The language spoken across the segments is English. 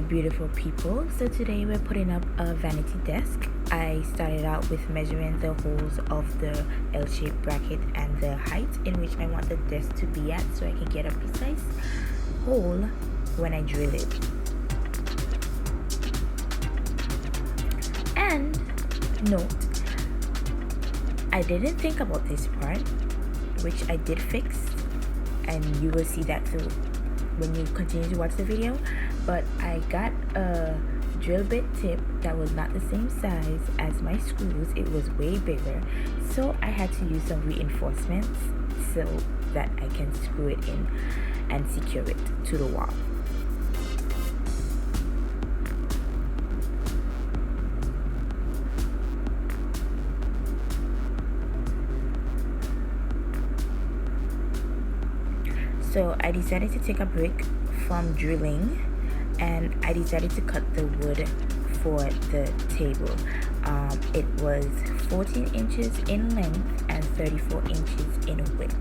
beautiful people. So today we're putting up a vanity desk. I started out with measuring the holes of the L-shaped bracket and the height in which I want the desk to be at so I can get a precise hole when I drill it. And note, I didn't think about this part, which I did fix, and you will see that too when you continue to watch the video. But I got a drill bit tip that was not the same size as my screws. It was way bigger, so I had to use some reinforcements so that I can screw it in and secure it to the wall. So I decided to take a break from drilling, and I decided to cut the wood for the table. It was 14 inches in length and 34 inches in width.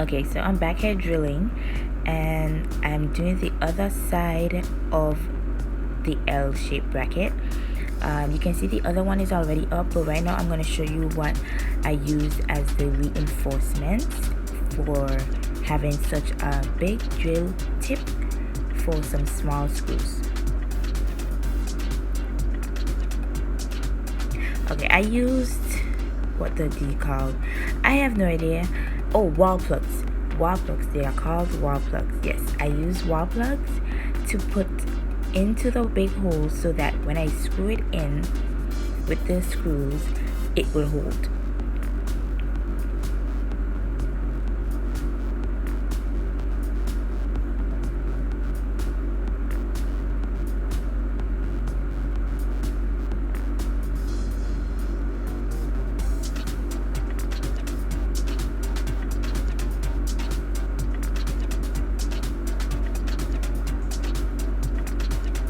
Okay, so I'm back here drilling, and I'm doing the other side of the L-shaped bracket. You can see the other one is already up, but right now I'm going to show you what I use as the reinforcements for having such a big drill tip for some small screws. Okay, I used, what do they called? I have no idea. Oh, wall plugs. Wall plugs. They are called wall plugs. Yes, I use wall plugs to put into the big holes so that when I screw it in with the screws, it will hold.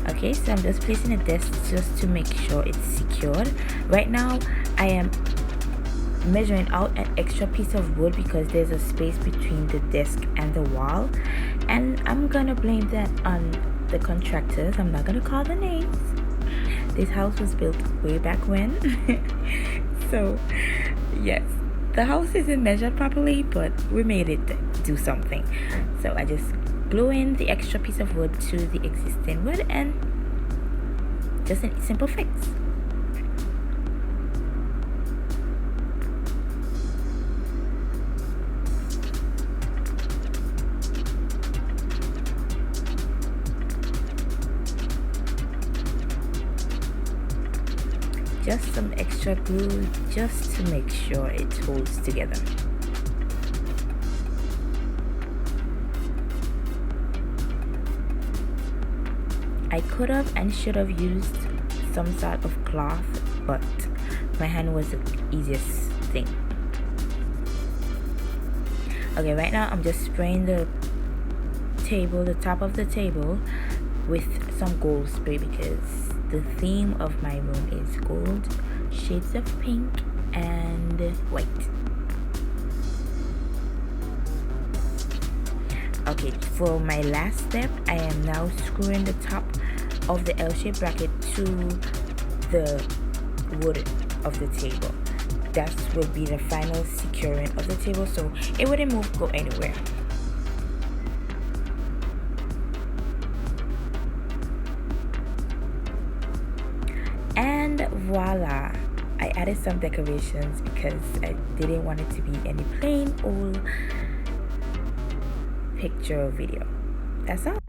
Okay, so I'm just placing the desk just to make sure it's secured. Right now I am measuring out an extra piece of wood because there's a space between the desk and the wall, and I'm gonna blame that on the contractors. I'm not gonna call the names. This house was built way back when. So yes, the house isn't measured properly, but we made it do something. So I just glue in the extra piece of wood to the existing wood, and just a simple fix. Just some extra glue just to make sure it holds together. I could have and should have used some sort of cloth, but my hand was the easiest thing. Okay, right now I'm just spraying the top of the table with some gold spray because the theme of my room is gold, shades of pink and white. Okay, for my last step, I am now screwing the top of the L-shaped bracket to the wood of the table. That will be the final securing of the table, so it wouldn't go anywhere. And voila, I added some decorations because I didn't want it to be any plain old picture or video. That's all.